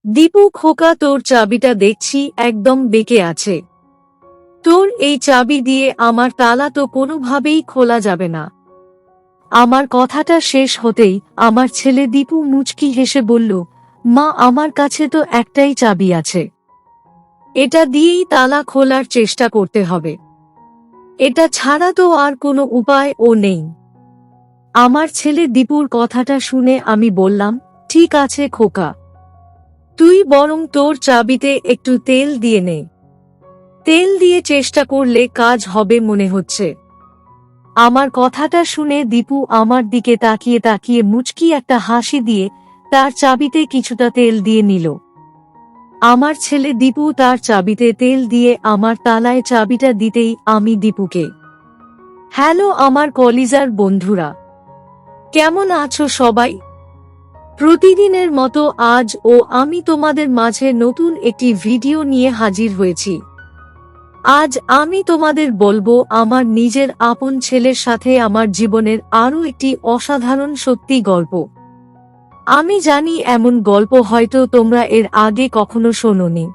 দীপু খোকা, তোর চাবিটা দেখছি একদম বেঁকে আছে। তোর এই চাবি দিয়ে আমার তালা তো কোনোভাবেই খোলা যাবে না। আমার কথাটা শেষ হতেই আমার ছেলে দীপু মুচকি হেসে বলল, মা, আমার কাছে তো একটাই চাবি আছে। এটা দিয়েই তালা খোলার চেষ্টা করতে হবে। এটা ছাড়া তো আর কোনো উপায় ও নেই। আমার ছেলে দীপুর কথাটা শুনে আমি বললাম, ঠিক আছে খোকা, তুই বরং তোর চাবিতে একটু তেল দিয়ে নে। তেল দিয়ে চেষ্টা করলে কাজ হবে মনে হচ্ছে। আমার কথাটা শুনে দীপু আমার দিকে তাকিয়ে তাকিয়ে মুচকি একটা হাসি দিয়ে তার চাবিতে কিছুটা তেল দিয়ে নিল। আমার ছেলে দীপু তার চাবিতে তেল দিয়ে আমার তালায় চাবিটা দিতেই আমি দীপুকে, হ্যালো আমার কলিজার বন্ধুরা, কেমন আছো সবাই? প্রতিদিনের মতো আজও আমি তোমাদের মাঝে নতুন একটি ভিডিও নিয়ে হাজির হয়েছি। আজ আমি তোমাদের বলবো আমার নিজের আপন ছেলের সাথে আমার জীবনের আরও একটি অসাধারণ সত্যি গল্প। আমি জানি এমন গল্প হয়তো তোমরা এর আগে কখনো শোনোনি।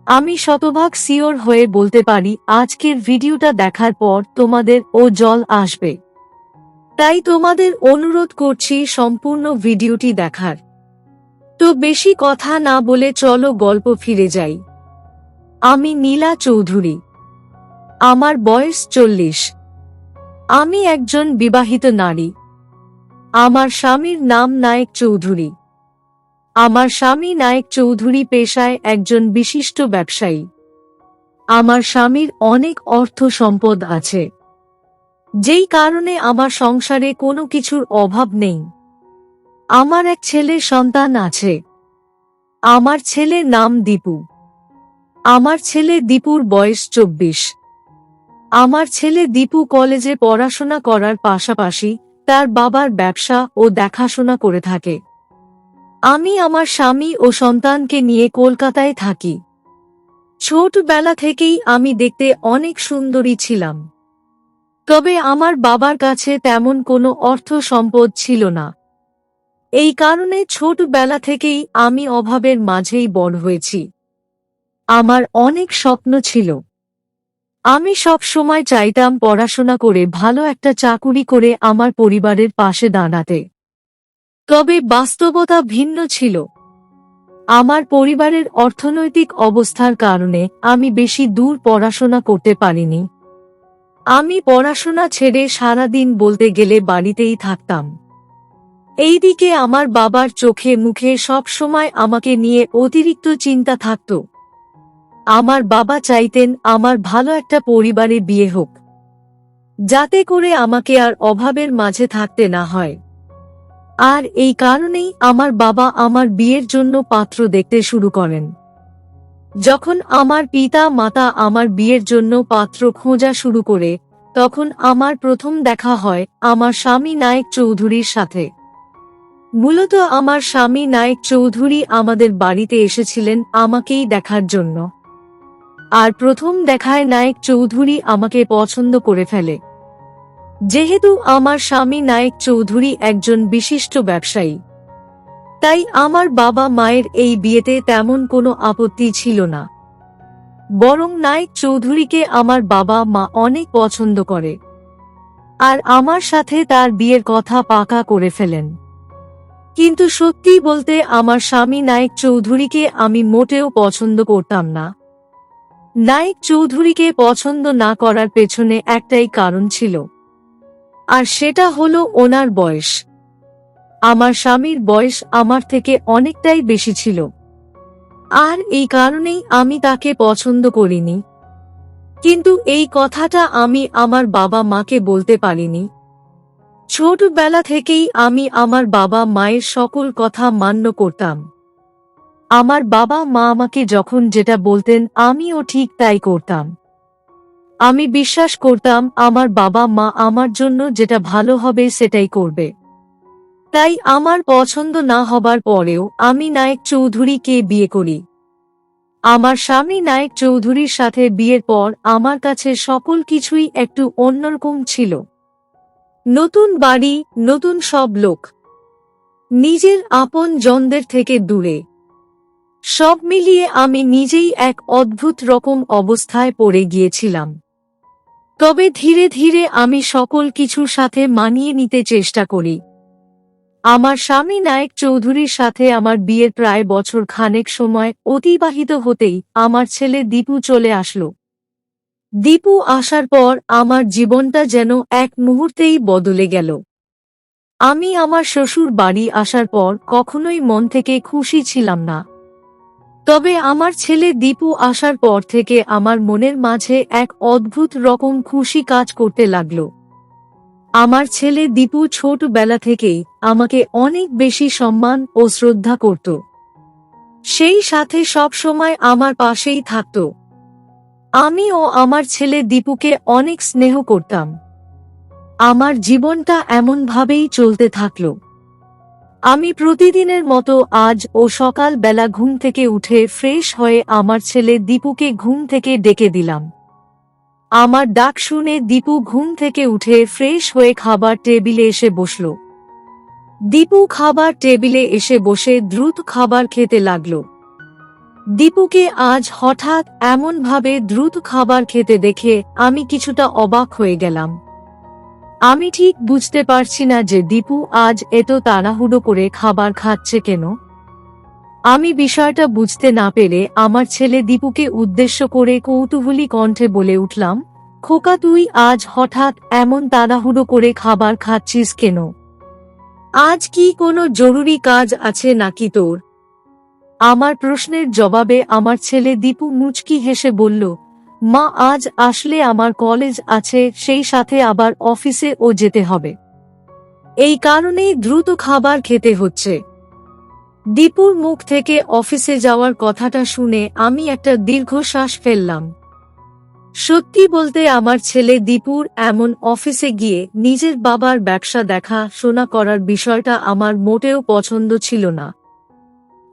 আমি শতভাগ সিওর হয়ে বলতে পারি আজকের ভিডিওটা দেখার পর তোমাদের ও জল আসবে। তাই তোমাদের অনুরোধ করছি সম্পূর্ণ ভিডিওটি দেখার। তো বেশি কথা না বলে চলো গল্প ফিরে যাই। আমি নীলা চৌধুরী। আমার বয়স 40। আমি একজন বিবাহিত নারী। আমার স্বামীর নাম নায়েক চৌধুরী। আমার স্বামী নায়েক চৌধুরী পেশায় একজন বিশিষ্ট ব্যবসায়ী। আমার স্বামীর অনেক অর্থ সম্পদ আছে, যেই কারণে আমার সংসারে কোনো কিছুর অভাব নেই। আমার এক ছেলে সন্তান আছে। আমার ছেলের নাম দীপু। আমার ছেলে দীপুর বয়স 24। আমার ছেলে দীপু কলেজে পড়াশোনা করার পাশাপাশি তার বাবার ব্যবসা ও দেখাশোনা করে থাকে। আমি আমার স্বামী ও সন্তানকে নিয়ে কলকাতায় থাকি। ছোটবেলা থেকেই আমি দেখতে অনেক সুন্দরী ছিলাম। তবে আমার বাবার কাছে তেমন কোনো অর্থ সম্পদ ছিল না। এই কারণে ছোটবেলা থেকেই আমি অভাবের মাঝেই বড় হয়েছি। আমার অনেক স্বপ্ন ছিল। আমি সব সময় চাইতাম পড়াশোনা করে ভালো একটা চাকুরি করে আমার পরিবারের পাশে দাঁড়াতে। তবে বাস্তবতা ভিন্ন ছিল। আমার পরিবারের অর্থনৈতিক অবস্থার কারণে আমি বেশি দূর পড়াশোনা করতে পারিনি। আমি পড়াশোনা ছেড়ে সারাদিন বলতে গেলে বাড়িতেই থাকতাম। এইদিকে আমার বাবার চোখে মুখে সব সময় আমাকে নিয়ে অতিরিক্ত চিন্তা থাকত। আমার বাবা চাইতেন আমার ভালো একটা পরিবারে বিয়ে হোক, যাতে করে আমাকে আর অভাবের মাঝে থাকতে না হয়। আর এই কারণেই আমার বাবা আমার বিয়ের জন্য পাত্র দেখতে শুরু করেন। যখন আমার পিতা মাতা আমার বিয়ের জন্য পাত্র খোঁজা শুরু করে, তখন আমার প্রথম দেখা হয় আমার স্বামী নায়েক চৌধুরীর সাথে। মূলত আমার স্বামী নায়েক চৌধুরী আমাদের বাড়িতে এসেছিলেন আমাকেই দেখার জন্য। আর প্রথম দেখায় নায়েক চৌধুরী আমাকে পছন্দ করে ফেলে। যেহেতু আমার স্বামী নায়েক চৌধুরী একজন বিশিষ্ট ব্যবসায়ী, তাই আমার বাবা মায়ের এই বিয়েতে তেমন কোনো আপত্তি ছিল না। বরং নায়েক চৌধুরীকে আমার বাবা মা অনেক পছন্দ করে, আর আমার সাথে তার বিয়ের কথা পাকা করে ফেলেন। কিন্তু সত্যি বলতে আমার স্বামী নায়েক চৌধুরীকে আমি মোটেও পছন্দ করতাম না। নায়েক চৌধুরীকে পছন্দ না করার পেছনে একটাই কারণ ছিল, আর সেটা হলো ওনার বয়স। আমার স্বামীর বয়স আমার থেকে অনেকটাই বেশি ছিল, আর এই কারণেই আমি তাকে পছন্দ করিনি। কিন্তু এই কথাটা আমি আমার বাবা মাকে বলতে পারিনি। ছোটবেলা থেকেই আমি আমার বাবা মায়ের সকল কথা মান্য করতাম। আমার বাবা মা আমাকে যখন যেটা বলতেন আমিও ঠিক তাই করতাম। আমি বিশ্বাস করতাম আমার বাবা মা আমার জন্য যেটা ভালো হবে সেটাই করবে। তাই আমার পছন্দ না হবার পরেও আমি নায়েক চৌধুরীকে বিয়ে করি। আমার স্বামী নায়েক চৌধুরীর সাথে বিয়ের পর আমার কাছে সকল কিছুই একটু অন্যরকম ছিল। নতুন বাড়ি, নতুন সব লোক, নিজের আপন জনদের থেকে দূরে। সব মিলিয়ে আমি নিজেই এক অদ্ভুত রকম অবস্থায় পড়ে গিয়েছিলাম। তবে ধীরে ধীরে আমি সকল কিছুর সাথে মানিয়ে নিতে চেষ্টা করি। আমার স্বামী নায়েক চৌধুরীর সাথে আমার বিয়ের প্রায় বছর খানেক সময় অতিবাহিত হতেই আমার ছেলে দীপু চলে আসলো। দীপু আসার পর আমার জীবনটা যেন এক মুহূর্তেই বদলে গেল। আমি আমার শ্বশুর বাড়ি আসার পর কখনোই মন থেকে খুশি ছিলাম না। তবে আমার ছেলে দীপু আসার পর থেকে আমার মনের মাঝে এক অদ্ভুত রকম খুশি কাজ করতে লাগলো। আমার ছেলে দীপু ছোটবেলা থেকেই আমাকে অনেক বেশি সম্মান ও শ্রদ্ধা করত। সেই সাথে সব সময় আমার পাশেই থাকত। আমি ও আমার ছেলে দীপুকে অনেক স্নেহ করতাম। আমার জীবনটা এমনভাবেই চলতে থাকল। আমি প্রতিদিনের মতো আজ ও সকাল বেলা ঘুম থেকে উঠে ফ্রেশ হয়ে আমার ছেলে দীপুকে ঘুম থেকে ডেকে দিলাম। আমার ডাক শুনে দীপু ঘুম থেকে উঠে ফ্রেশ হয়ে খাবার টেবিলে এসে বসল। দীপু খাবার টেবিলে এসে বসে দ্রুত খাবার খেতে লাগল। দীপুকে আজ হঠাৎ এমনভাবে দ্রুত খাবার খেতে দেখে আমি কিছুটা অবাক হয়ে গেলাম। আমি ঠিক বুঝতে পারছি না যে দীপু আজ এত তাড়াহুড়ো করে খাবার খাচ্ছে কেন। আমি বিষয়টা বুঝতে না পেরে আমার ছেলে দীপুকে উদ্দেশ্য করে কৌতূহলী কণ্ঠে বলে উঠলাম, খোকা, তুই আজ হঠাৎ এমন তাড়াহুড়ো করে খাবার খাচ্ছিস কেন? আজ কি কোনো জরুরি কাজ আছে নাকি তোর? আমার প্রশ্নের জবাবে আমার ছেলে দীপু মুচকি হেসে বলল, মা, আজ আসলে আমার কলেজ আছে, সেই সাথে আবার অফিসে ও যেতে হবে। এই কারণেই দ্রুত খাবার খেতে হচ্ছে। দীপুর মুখ থেকে অফিসে যাওয়ার কথাটা শুনে আমি একটা দীর্ঘশ্বাস ফেললাম। সত্যি বলতে আমার ছেলে দীপুর এমন অফিসে গিয়ে নিজের বাবার ব্যবসা দেখা শোনা করার বিষয়টা আমার মোটেও পছন্দ ছিল না।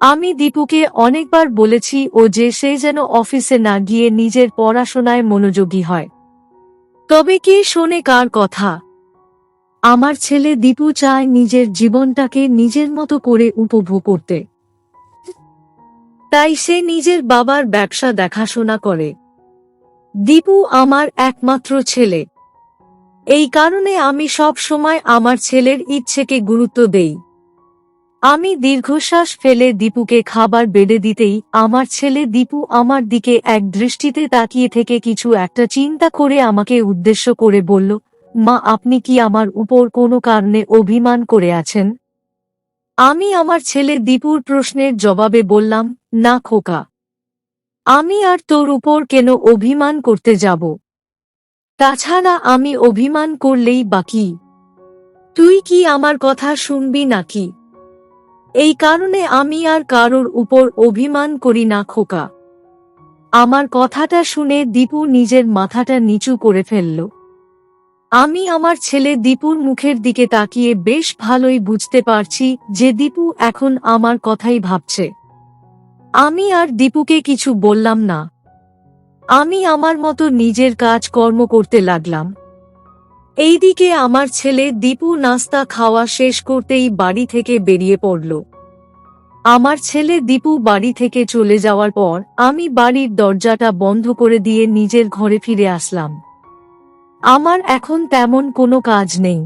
আমি দীপুকে অনেকবার বলেছি ও যে সে যেন অফিসে না গিয়ে নিজের পড়াশোনায় মনোযোগী হয়। তবে কে শোনে কার কথা? আমার ছেলে দীপু চায় নিজের জীবনটাকে নিজের মতো করে উপভোগ করতে। তাই সে নিজের বাবার ব্যবসা দেখাশোনা করে। দীপু আমার একমাত্র ছেলে। এই কারণে আমি সব সময় আমার ছেলের ইচ্ছেকে গুরুত্ব দেই। আমি দীর্ঘশ্বাস ফেলে দীপুকে খাবার বেড়ে দিতেই আমার ছেলে দীপু আমার দিকে এক দৃষ্টিতে তাকিয়ে থেকে কিছু একটা চিন্তা করে আমাকে উদ্দেশ্য করে বলল, মা, আপনি কি আমার উপর কোনো কারণে অভিমান করে আছেন? আমি আমার ছেলে দীপুর প্রশ্নের জবাবে বললাম, না খোকা, আমি আর তোর উপর কেন অভিমান করতে যাব? তাছাড়া আমি অভিমান করলেই বাকি, তুই কি আমার কথা শুনবি নাকি? এই কারণে আমি আর কারোর উপর অভিমান করি না খোকা। আমার কথাটা শুনে দীপু নিজের মাথাটা নিচু করে ফেলল। আমি আমার ছেলে দীপুর মুখের দিকে তাকিয়ে বেশ ভালোই বুঝতে পারছি যে দীপু এখন আমার কথাই ভাবছে। আমি আর দীপুকে কিছু বললাম না। আমি আমার মতো নিজের কাজ কর্ম করতে লাগলাম। এইদিকে আমার ছেলে দীপু নাস্তা খাওয়া শেষ করতেই বাড়ি থেকে বেরিয়ে পড়ল। আমার ছেলে দীপু বাড়ি থেকে চলে যাওয়ার পর আমি বাড়ির দরজাটা বন্ধ করে দিয়ে নিজের ঘরে ফিরে আসলাম। আমার এখন তেমন কোনো কাজ নেই।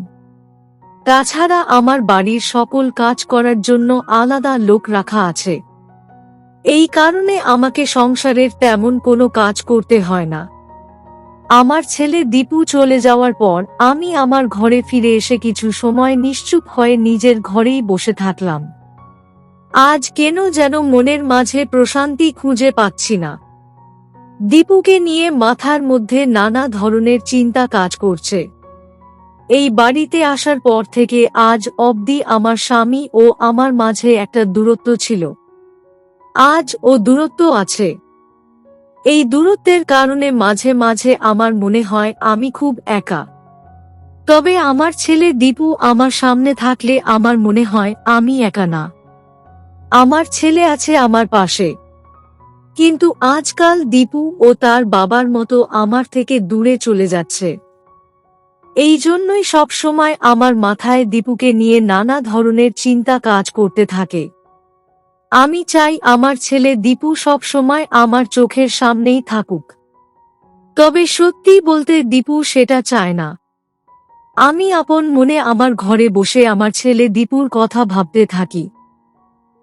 তাছাড়া আমার বাড়ির সকল কাজ করার জন্য আলাদা লোক রাখা আছে। এই কারণে আমাকে সংসারের তেমন কোনো কাজ করতে হয় না। আমার ছেলে দীপু চলে যাওয়ার পর আমি আমার ঘরে ফিরে এসে কিছু সময় নিশ্চুপ হয়ে নিজের ঘরেই বসে থাকলাম। আজ কেন যেন মনের মাঝে প্রশান্তি খুঁজে পাচ্ছি না। দীপুকে নিয়ে মাথার মধ্যে নানা ধরনের চিন্তা কাজ করছে। এই বাড়িতে আসার পর থেকে আজ অবধি আমার স্বামী ও আমার মাঝে একটা দূরত্ব ছিল। আজ ও দূরত্ব আছে। এই দূরত্বের কারণে মাঝে মাঝে আমার মনে হয় আমি খুব একা। তবে আমার ছেলে দীপু আমার সামনে থাকলে আমার মনে হয় আমি একা না। আমার ছেলে আছে আমার পাশে। কিন্তু আজকাল দীপু ও তার বাবার মতো আমার থেকে দূরে চলে যাচ্ছে। এই জন্যই সবসময় আমার মাথায় দীপুকে নিয়ে নানা ধরনের চিন্তা কাজ করতে থাকে। আমি চাই আমার ছেলে দীপু সব সময় আমার চোখের সামনেই থাকুক। তবে সত্যি বলতে দীপু সেটা চায় না। আমি আপন মনে আমার ঘরে বসে আমার ছেলে দীপুর কথা ভাবতে থাকি।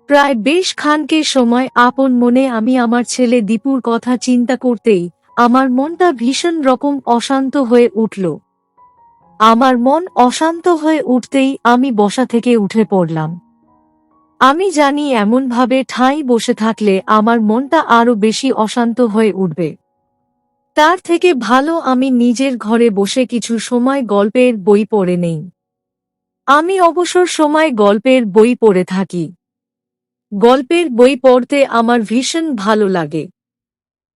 প্রায় বেশ খানিক সময় আপন মনে আমি আমার ছেলে দীপুর কথা চিন্তা করতেই আমার মনটা ভীষণ রকম অশান্ত হয়ে উঠল। আমার মন অশান্ত হয়ে উঠতেই আমি বসা থেকে উঠে পড়লাম। আমি জানি এমনভাবে ঠাঁই বসে থাকলে আমার মনটা আরো বেশি অশান্ত হয়ে উঠবে। তার থেকে ভালো আমি নিজের ঘরে বসে কিছু সময় গল্পের বই পড়ে নেই। আমি অবসর সময় গল্পের বই পড়ে থাকি। গল্পের বই পড়তে আমার ভীষণ ভালো লাগে।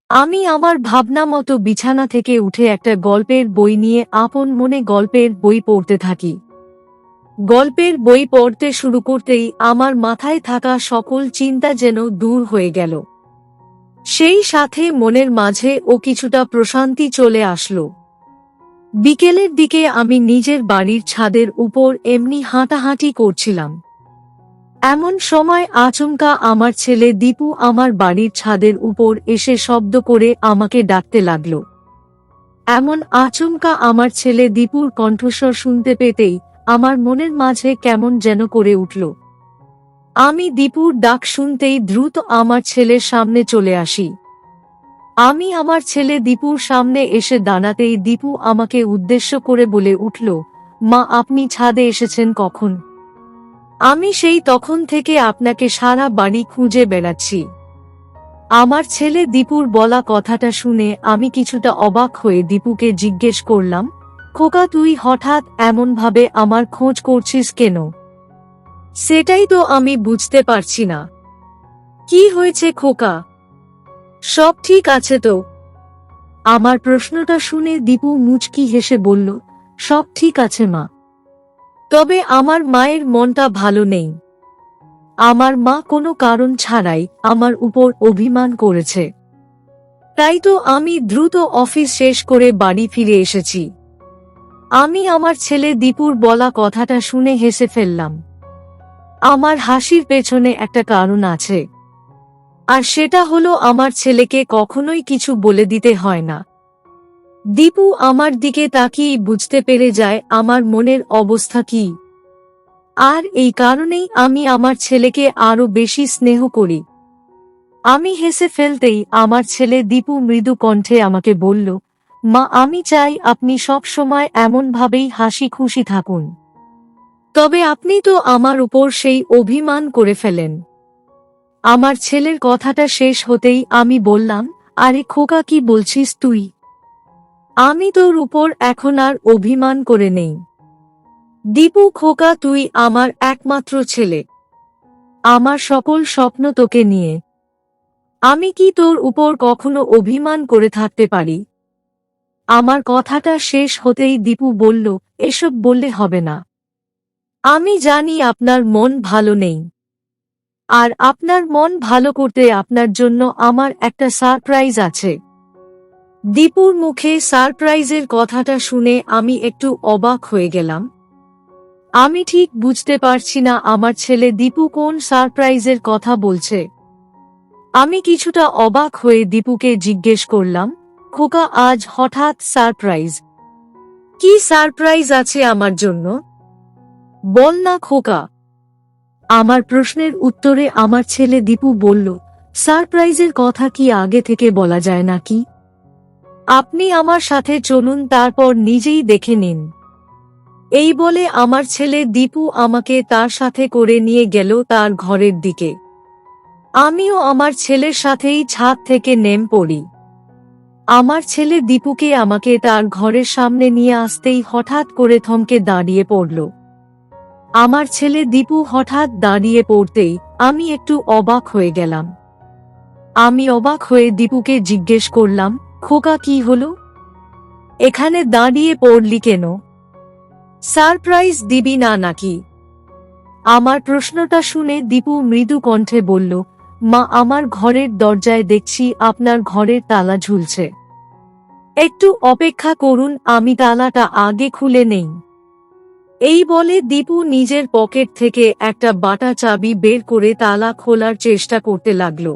আমি আমার ভাবনা মতো বিছানা থেকে উঠে একটা গল্পের বই নিয়ে আপন মনে গল্পের বই পড়তে থাকি। গল্পের বই পড়তে শুরু করতেই আমার মাথায় থাকা সকল চিন্তা যেন দূর হয়ে গেল। সেই সাথে মনের মাঝে ও কিছুটা প্রশান্তি চলে আসলো। বিকেলের দিকে আমি নিজের বাড়ির ছাদের উপর এমনি হাঁটাহাঁটি করছিলাম। এমন সময় আচমকা আমার ছেলে দীপু আমার বাড়ির ছাদের উপর এসে শব্দ করে আমাকে ডাকতে লাগল। এমন আচমকা আমার ছেলে দীপুর কণ্ঠস্বর শুনতে পেতেই আমার মনের মাঝে কেমন যেন করে উঠল। আমি দীপুর ডাক শুনতেই দ্রুত আমার ছেলের সামনে চলে আসি। আমি আমার ছেলে দীপুর সামনে এসে দাঁড়াতেই দীপু আমাকে উদ্দেশ্য করে বলে উঠল, মা, আপনি ছাদে এসেছেন কখন? আমি সেই তখন থেকে আপনাকে সারা বাড়ি খুঁজে বেড়াচ্ছি। আমার ছেলে দীপুর বলা কথাটা শুনে আমি কিছুটা অবাক হয়ে দীপুকে জিজ্ঞেস করলাম, খোকা, তুই হঠাৎ এমনভাবে আমার খোঁজ করছিস কেন? সেটাই তো আমি বুঝতে পারছি না। কি হয়েছে খোকা? সব ঠিক আছে তো? আমার প্রশ্নটা শুনে দীপু মুচকি হেসে বলল, সব ঠিক আছে মা। তবে আমার মায়ের মনটা ভালো নেই। আমার মা কোনো কারণ ছাড়াই আমার উপর অভিমান করেছে। তাই তো আমি দ্রুত অফিস শেষ করে বাড়ি ফিরে এসেছি। আমি আমার ছেলে দীপুর বলা কথাটা শুনে হেসে ফেললাম। আমার হাসির পেছনে একটা কারণ আছে। আর সেটা হলো আমার ছেলেকে কখনোই কিছু বলে দিতে হয় না। দীপু আমার দিকে তাকিয়ে বুঝতে পেরে যায় আমার মনের অবস্থা কি। আর এই কারণেই আমি আমার ছেলেকে আরো বেশি স্নেহ করি। আমি হেসে ফেলতেই আমার ছেলে দীপু মৃদু কণ্ঠে আমাকে বলল, মা, আমি চাই আপনি সব সময় এমনভাবেই হাসি খুশি থাকুন। তবে আপনি তো আমার উপর সেই অভিমান করে ফেলেন। আমার ছেলের কথাটা শেষ হতেই আমি বললাম, আরে খোকা, কি বলছিস তুই? আমি তোর উপর এখন আর অভিমান করে নেই। দীপু খোকা, তুই আমার একমাত্র ছেলে। আমার সকল স্বপ্ন তোকে নিয়ে। আমি কি তোর উপর কখনো অভিমান করে থাকতে পারি? আমার কথাটা শেষ হতেই দীপু বলল, এসব বললে হবে না। আমি জানি আপনার মন ভালো নেই। আর আপনার মন ভালো করতে আপনার জন্য আমার একটা সারপ্রাইজ আছে। দীপুর মুখে সারপ্রাইজের কথাটা শুনে আমি একটু অবাক হয়ে গেলাম। আমি ঠিক বুঝতে পারছি না আমার ছেলে দীপু কোন সারপ্রাইজের কথা বলছে। আমি কিছুটা অবাক হয়ে দীপুকে জিজ্ঞেস করলাম, খোকা, আজ হঠাৎ সারপ্রাইজ? কি সারপ্রাইজ আছে আমার জন্য? বল না খোকা। আমার প্রশ্নের উত্তরে আমার ছেলে দীপু বলল, সারপ্রাইজের কথা কি আগে থেকে বলা যায় নাকি? আপনি আমার সাথে চলুন, তারপর নিজেই দেখে নিন। এই বলে আমার ছেলে দীপু আমাকে তার সাথে করে নিয়ে গেল তার ঘরের দিকে। আমিও আমার ছেলের সাথেই ছাদ থেকে নেমে পড়ি। আমার ছেলে দীপুকে আমাকে তার ঘরের সামনে নিয়ে আসতেই হঠাৎ করে থমকে দাঁড়িয়ে পড়ল। আমার ছেলে দীপু হঠাৎ দাঁড়িয়ে পড়তেই আমি একটু অবাক হয়ে গেলাম। আমি অবাক হয়ে দীপুকে জিজ্ঞেস করলাম, খোকা, কি হলো? এখানে দাঁড়িয়ে পড়লি কেন? সারপ্রাইজ দিবি না নাকি? আমার প্রশ্নটা শুনে দীপু মৃদু কণ্ঠে বলল, মা, আমার ঘরের দরজায় দেখছি আপনার ঘরের তালা ঝুলছে। একটু অপেক্ষা করুন, আমি তালাটা আগে খুলে নেই। এই বলে দীপু নিজের পকেট থেকে একটা বাটা চাবি বের করে তালা খোলার চেষ্টা করতে লাগলো।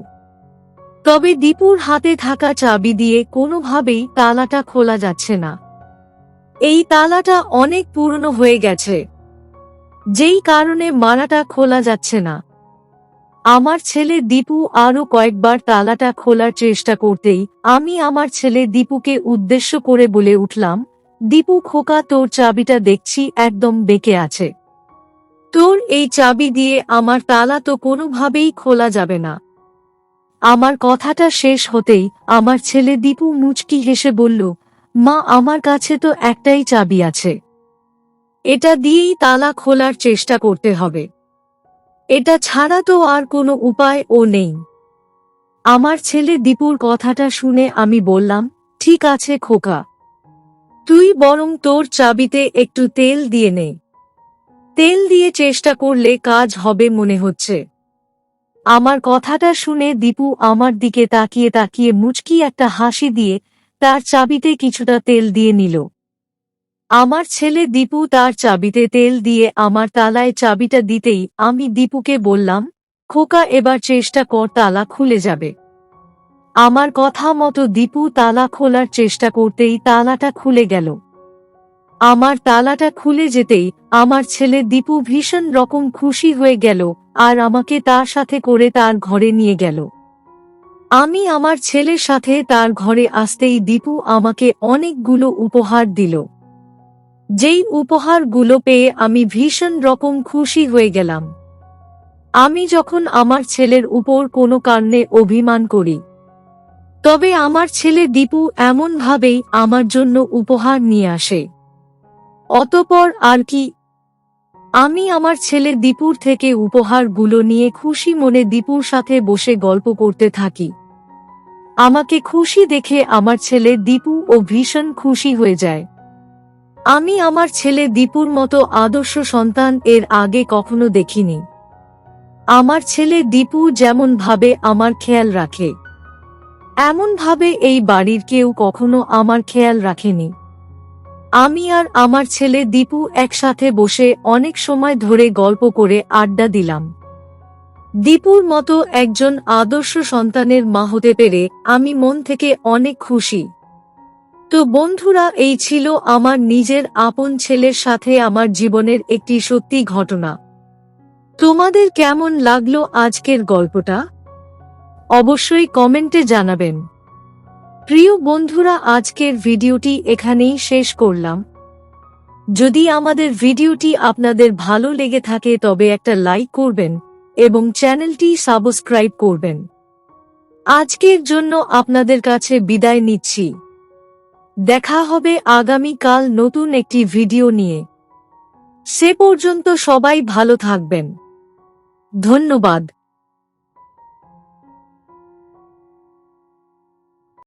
তবে দীপুর হাতে থাকা চাবি দিয়ে কোনোভাবেই তালাটা খোলা যাচ্ছে না। এই তালাটা অনেক পুরনো হয়ে গেছে, যেই কারণে মারাটা খোলা যাচ্ছে না। আমার ছেলে দীপু আরো কয়েকবার তালাটা খোলার চেষ্টা করতেই আমি আমার ছেলে দীপুকে উদ্দেশ্য করে বলে উঠলাম, দীপু খোকা, তোর চাবিটা দেখছি একদম বেঁকে আছে। তোর এই চাবি দিয়ে আমার তালা তো কোনোভাবেই খোলা যাবে না। আমার কথাটা শেষ হতেই আমার ছেলে দীপু মুচকি হেসে বলল, মা, আমার কাছে তো একটাই চাবি আছে, এটা দিয়েই তালা খোলার চেষ্টা করতে হবে, এটা ছাড়া তো আর কোনো উপায় ও নেই। আমার ছেলে দীপুর কথাটা শুনে আমি বললাম, ঠিক আছে খোকা, তুই বরং তোর চাবিতে একটু তেল দিয়ে নে, তেল দিয়ে চেষ্টা করলে কাজ হবে মনে হচ্ছে। আমার কথাটা শুনে দীপু আমার দিকে তাকিয়ে তাকিয়ে মুচকি একটা হাসি দিয়ে তার চাবিতে কিছুটা তেল দিয়ে নিল। আমার ছেলে দীপু তার চাবিতে তেল দিয়ে আমার তালায় চাবিটা দিতেই আমি দীপুকে বললাম, খোকা, এবার চেষ্টা কর, তালা খুলে যাবে। আমার কথা মতো দীপু তালা খোলার চেষ্টা করতেই তালাটা খুলে গেল। আমার তালাটা খুলে যেতেই আমার ছেলে দীপু ভীষণ রকম খুশি হয়ে গেল আর আমাকে তার সাথে করে তার ঘরে নিয়ে গেল। আমি আমার ছেলের সাথে তার ঘরে আসতেই দীপু আমাকে অনেকগুলো উপহার দিল। যেই উপহারগুলো পেয়ে আমি ভীষণ রকম খুশি হয়ে গেলাম। আমি যখন আমার ছেলের উপর কোনো কারণে অভিমান করি, তবে আমার ছেলে দীপু এমনভাবেই আমার জন্য উপহার নিয়ে আসে। অতঃপর আর কি, আমি আমার ছেলে দীপুর থেকে উপহারগুলো নিয়ে খুশি মনে দীপুর সাথে বসে গল্প করতে থাকি। আমাকে খুশি দেখে আমার ছেলে দীপু ও ভীষণ খুশি হয়ে যায়। আমি আমার ছেলে দীপুর মতো আদর্শ সন্তান এর আগে কখনো দেখিনি। আমার ছেলে দীপু যেমন ভাবে আমার খেয়াল রাখে, এমন ভাবে এই বাড়ির কেউ কখনো আমার খেয়াল রাখেনি। আমি আর আমার ছেলে দীপু একসাথে বসে অনেক সময় ধরে গল্প করে আড্ডা দিলাম। দীপুর মতো একজন আদর্শ সন্তানের মা হতে পেরে আমি মন থেকে অনেক খুশি। তো বন্ধুরা, এই ছিল আমার নিজের আপন ছেলের সাথে আমার জীবনের একটি সত্যি ঘটনা। তোমাদের কেমন লাগলো আজকের গল্পটা? অবশ্যই কমেন্টে জানাবেন। প্রিয় বন্ধুরা, আজকের ভিডিওটি এখানেই শেষ করলাম। যদি আমাদের ভিডিওটি আপনাদের ভালো লেগে থাকে তবে একটা লাইক করবেন এবং চ্যানেলটি সাবস্ক্রাইব করবেন। আজকের জন্য আপনাদের কাছে বিদায় নিচ্ছি। দেখা হবে আগামীকাল নতুন একটি ভিডিও নিয়ে। সে পর্যন্ত সবাই ভালো থাকবেন। ধন্যবাদ।